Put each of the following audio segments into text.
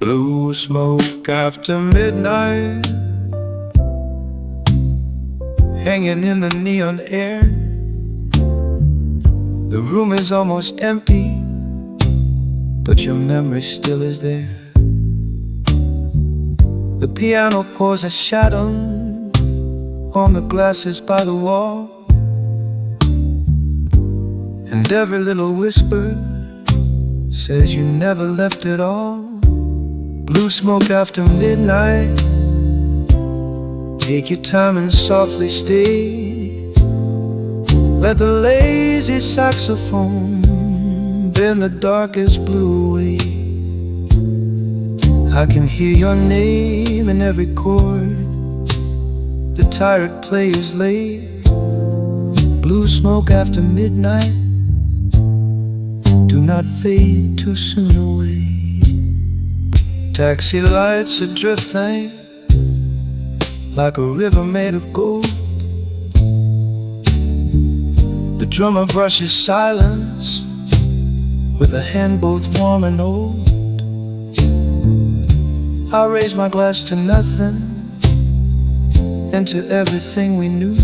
Blue smoke after midnight, hanging in the neon air. The room is almost empty, but your memory still is there. The piano pours a shadow on the glasses by the wall, and every little whisper says you never left at all. Blue smoke after midnight, take your time and softly stay. Let the lazy saxophone bend the darkest blue away. I can hear your name in every chord the tired players lay. Blue smoke after midnight, do not fade too soon away. Taxi lights are drifting like a river made of gold. The drummer brushes silence with a hand both warm and old. I raise my glass to nothing and to everything we knew,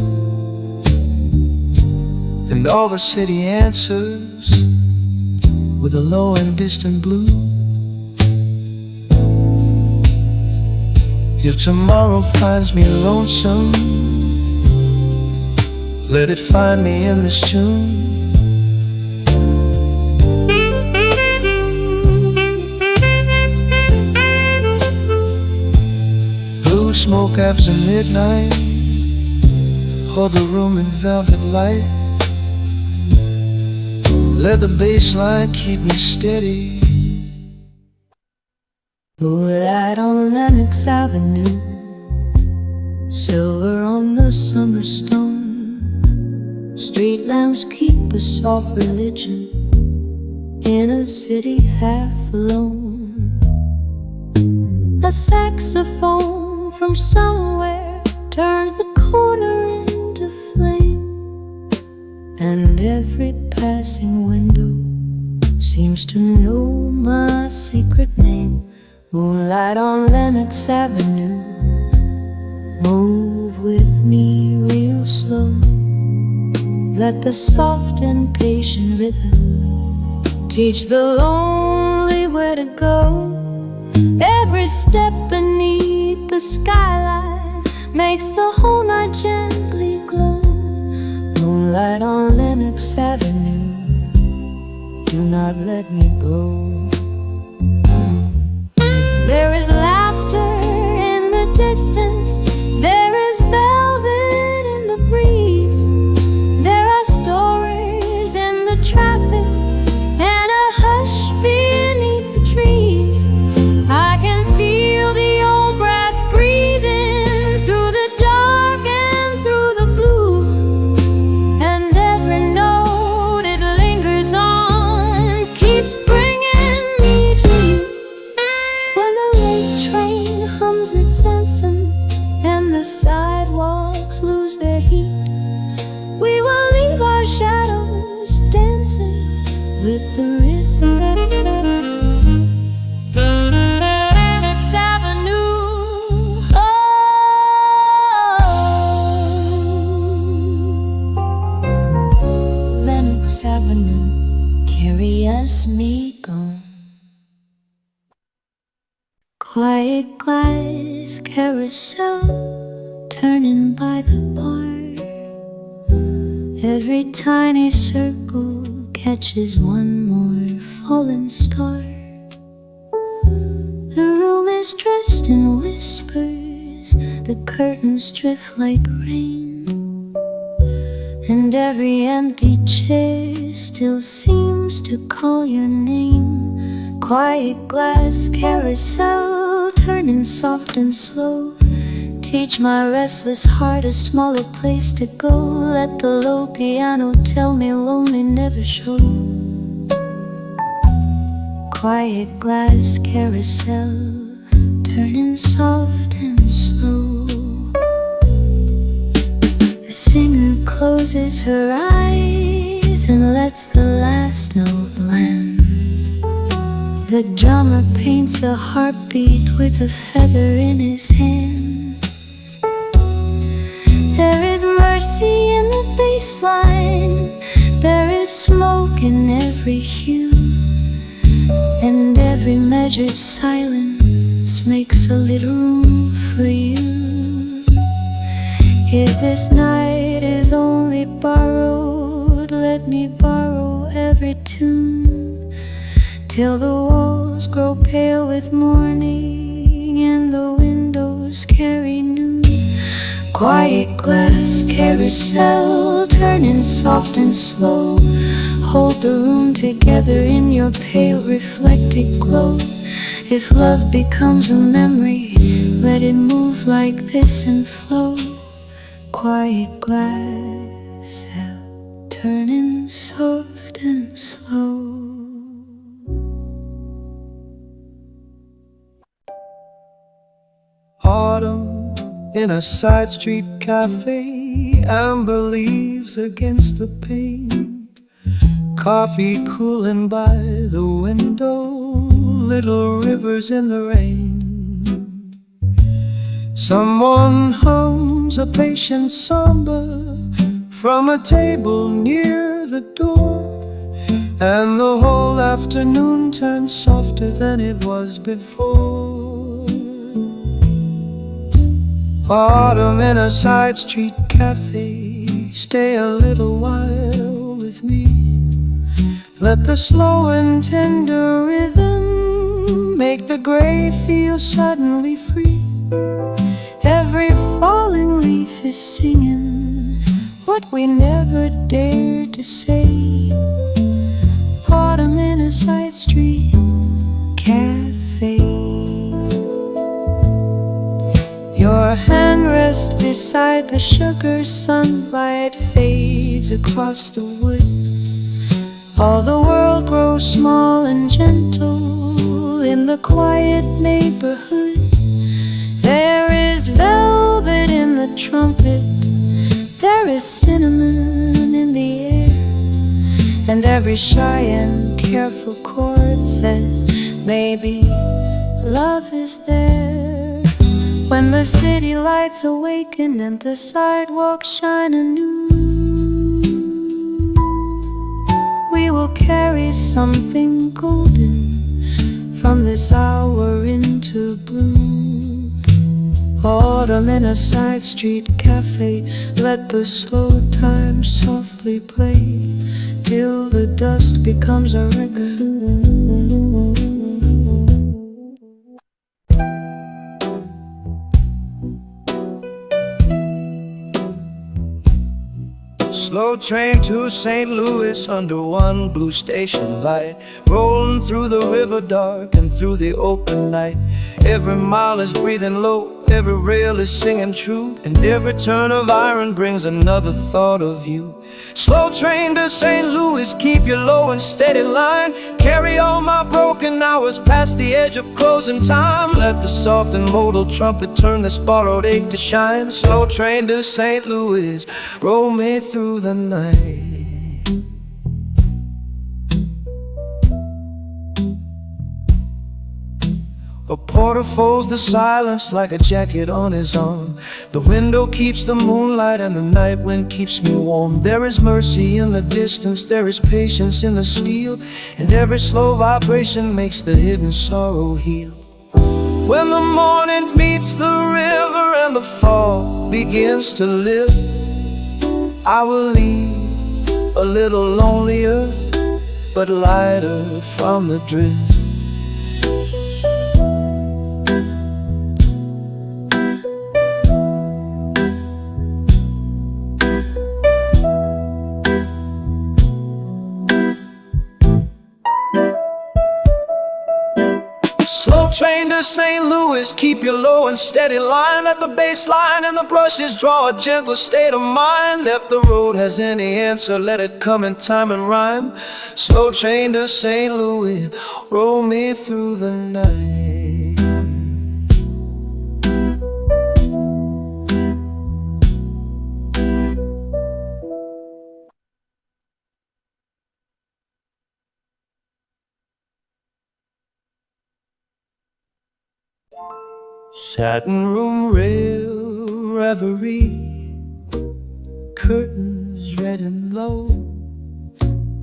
and all the city answers with a low and distant blue. If tomorrow finds me lonesome, let it find me in this tune. Blue smoke after midnight, hold the room in velvet light. Let the bass line keep me steady. Moonlight on Lenox Avenue, silver on the summer stone. Street lamps keep a soft religion in a city half alone. A saxophone from somewhere turns the corner into flame, and every passing window seems to know my secret name. Moonlight on Lenox Avenue, move with me real slow. Let the soft and patient rhythm teach the lonely where to go. Every step beneath the skyline makes the whole night gently glow. Moonlight on Lenox Avenue, do not let me go. There is laughter in the distance, there is velvet in the breeze. There are stories in the traffic and a hush beneath the trees. I can feel the old brass breathing through the dark and through the blue, and every note it lingers on keeps bringing me to you. When the late train hums its anthem and the sidewalks lose their heat, we will leave our shadows dancing with the rhythm. Lenox Avenue, oh. Lenox Avenue, carry us, me gone. Quiet glass carousel turning by the bar. Every tiny circle catches one more fallen star. The room is dressed in whispers, the curtains drift like rain, and every empty chair still seems to call your name. Quiet glass carousel turning soft and slow, teach my restless heart a smaller place to go. Let the low piano tell me lonely never show. Quiet glass carousel turning soft and slow. The singer closes her eyes and lets the last note land. The drummer paints a heartbeat with a feather in his hand. There is mercy in the bass line. There is smoke in every hue, and every measured silence makes a little room for you. If this night is only borrowed, let me borrow every tune, till the walls grow pale with morning and the windows carry noon. Quiet glass carousel, turning soft and slow. Hold the room together in your pale reflected glow. If love becomes a memory, let it move like this and flow. Quiet glass, turning soft and slow. Autumn in a side street cafe, amber leaves against the pane, coffee cooling by the window, little rivers in the rain. Someone hums a patient samba from a table near the door, and the whole afternoon turns softer than it was before. Autumn in a side street cafe, stay a little while with me. Let the slow and tender rhythm make the gray feel suddenly free. Every falling leaf is singing what we never dared to say. Autumn in a side street cafe. Your hand rests beside the sugar, sunlight fades across the wood. All the world grows small and gentle in the quiet neighborhood. There is velvet in the trumpet, there is cinnamon in the air, and every shy and careful chord says, maybe love is there. When the city lights awaken and the sidewalks shine anew, we will carry something golden from this hour into bloom. Autumn in a side street cafe, let the slow time softly play till the dust becomes a record. Slow train to St. Louis under one blue station light, rolling through the river dark and through the open night. Every mile is breathing low, every rail is singing true, and every turn of iron brings another thought of you. Slow train to St. Louis, keep your low and steady line. Carry all my broken hours past the edge of closing time. Let the soft and modal trumpet turn this borrowed ache to shine. Slow train to St. Louis, roll me through the night. A porter folds the silence like a jacket on his arm. The window keeps the moonlight and the night wind keeps me warm. There is mercy in the distance, there is patience in the steel, and every slow vibration makes the hidden sorrow heal. When the morning meets the river and the fall begins to live, I will leave a little lonelier, but lighter from the drift. Slow train to St. Louis, keep your low and steady line. Let the bass line and the brushes draw a gentle state of mind. If the road has any answer, let it come in time and rhyme. Slow train to St. Louis, roll me through the night. Satin room rail reverie, curtains red and low.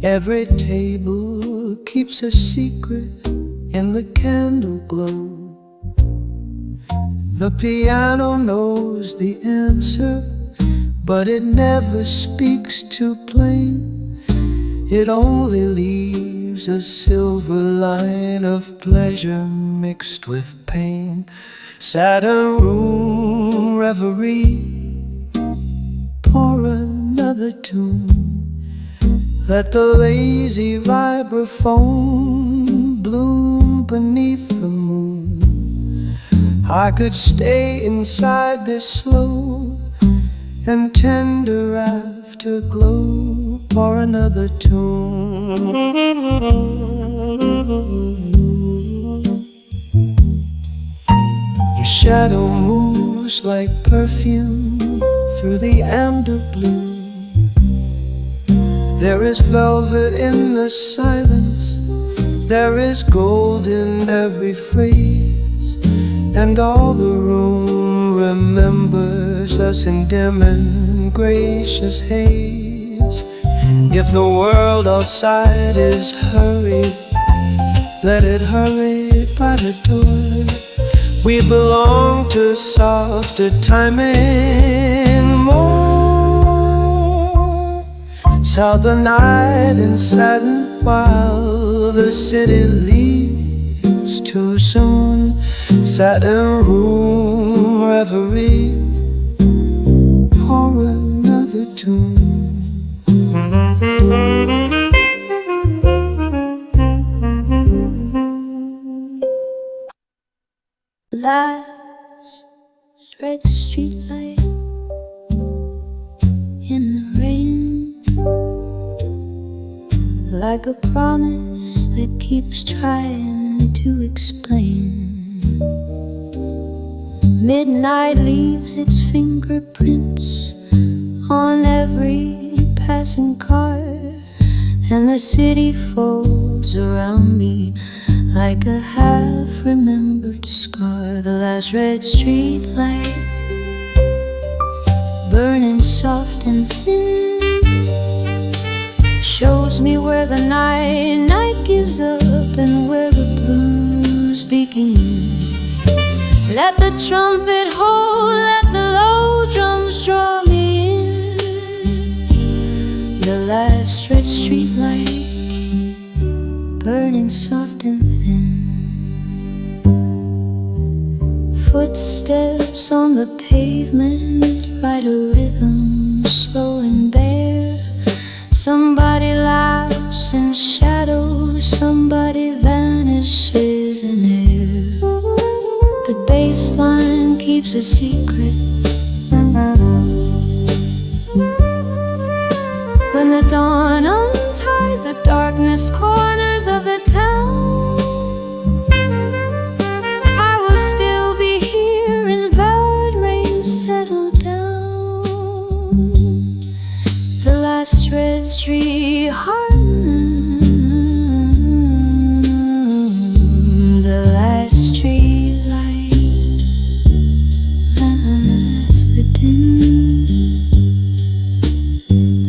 Every table keeps a secret in the candle glow. The piano knows the answer, but it never speaks too plain. It only leaves a silver line of pleasure mixed with pain. Satin room reverie, pour another tune. Let the lazy vibraphone bloom beneath the moon. I could stay inside this slow and tender afterglow for another tune. Your shadow moves like perfume through the amber blue. There is velvet in the silence, there is gold in every phrase, and all the room remembers us in dim and gracious haze. If the world outside is hurried, let it hurry by the door. We belong to softer timing more. South the night in satin while the city leaves too soon. Satin room reverie, pour another tune. Last red street light in the rain, like a promise that keeps trying to explain. Midnight leaves its fingerprints on every passing car, and the city folds around me like a half-remembered scar. The last red street light, burning soft and thin, shows me where the night gives up and where the blues begin. Let the trumpet hold, let the low drums draw me in. The last red street light, burning soft and thin. Footsteps on the pavement write a rhythm slow and bare. Somebody laughs in shadow, somebody vanishes in air. The bass line keeps a secret. When the dawn unties the darkness corners of the town, I will still be here in velvet rain settle down. The last red street heart, the last street light, last the dim.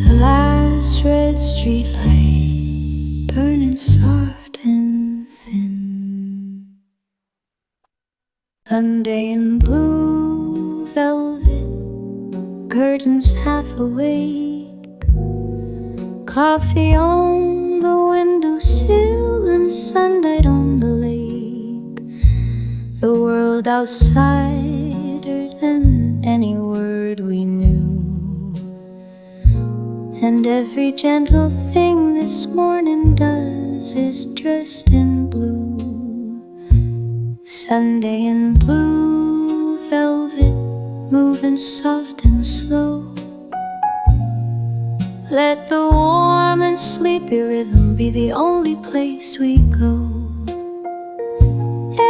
The last red street light, burning soft and thin. Sunday in blue velvet, curtains half awake, coffee on the windowsill and sunlight on the lake. The world outsider than any word we knew, and every gentle thing this morning does is dressed in blue. Sunday in blue velvet, moving soft and slow. Let the warm and sleepy rhythm be the only place we go.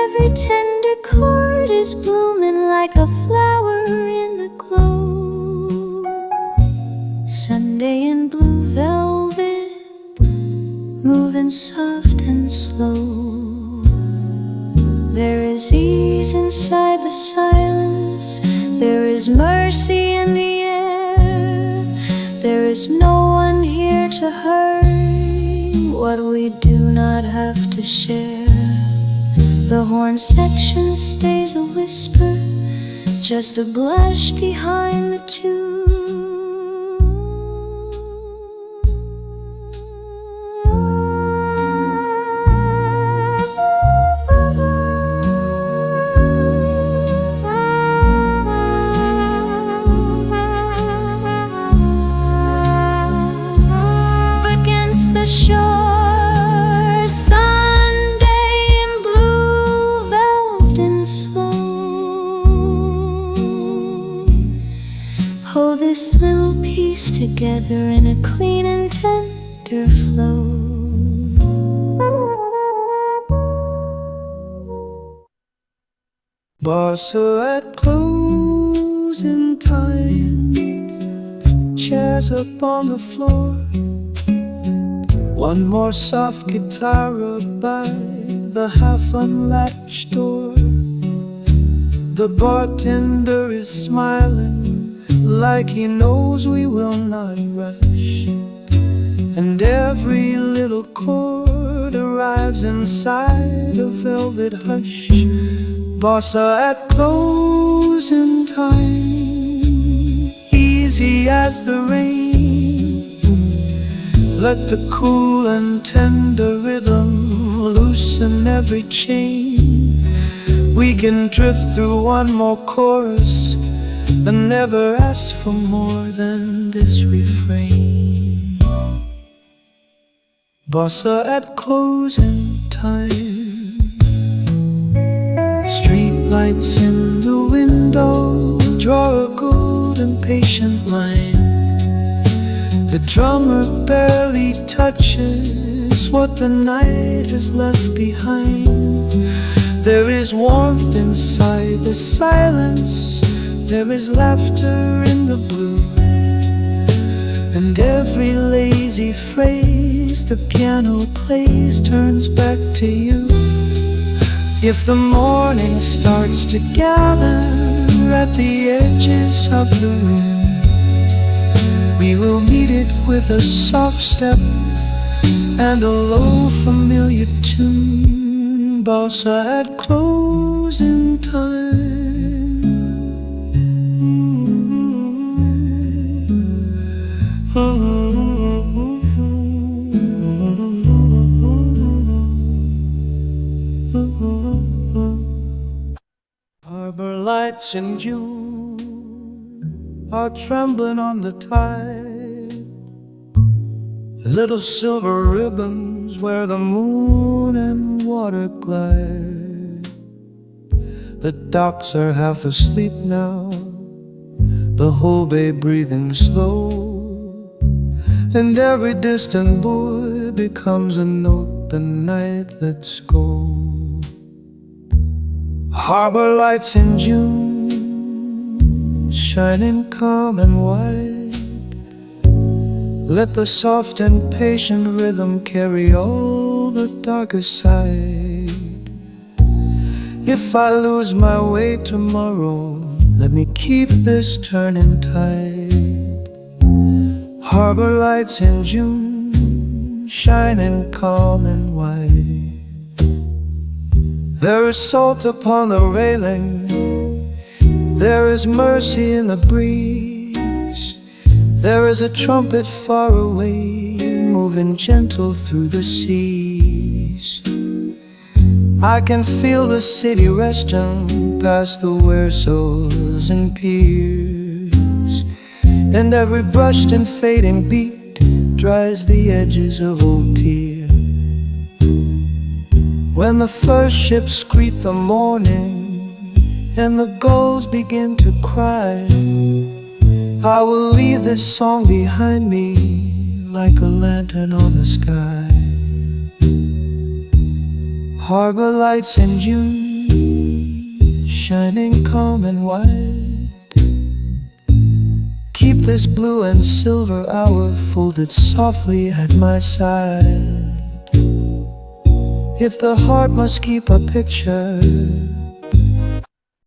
Every tender chord is blooming like a flower in the glow. Sunday in blue velvet, moving soft and slow. There is ease inside the There's no one here to hurry what we do not have to share. The horn section stays a whisper, just a blush behind the tune. Against the shore, Sunday in blue, velvet and slow. Hold this little piece together in a clean and tender flow. Bossa at closing time, chairs up on the floor. One more soft guitar by the half-unlatched door. The bartender is smiling like he knows we will not rush, and every little chord arrives inside a velvet hush. Bossa at closing time, easy as the rain. Let the cool and tender rhythm loosen every chain. We can drift through one more chorus and never ask for more than this refrain. Bossa at closing time. Street lights in the window draw a golden patient line. The drummer barely touches what the night has left behind. There is warmth inside the silence, there is laughter in the blue, and every lazy phrase the piano plays turns back to you. If the morning starts to gather at the edges of the room, we will meet it with a soft step and a low familiar tune. Bossa at closing time. Harbor lights in June are trembling on the tide. Little silver ribbons where the moon and water glide. The docks are half asleep now, the whole bay breathing slow, and every distant buoy becomes a note the night lets go. Harbor lights in June, shining calm and white. Let the soft and patient rhythm carry all the darker side. If I lose my way tomorrow, let me keep this turning tide. Harbor lights in June, shining calm and white. There is salt upon the railing, there is mercy in the breeze. There is a trumpet far away, moving gentle through the seas. I can feel the city resting past the Wersos and piers, and every brushed and fading beat dries the edges of old tears. When the first ships greet the morning and the gulls begin to cry, I will leave this song behind me like a lantern on the sky. Harbor lights in June, shining calm and white. Keep this blue and silver hour folded softly at my side. If the heart must keep a picture,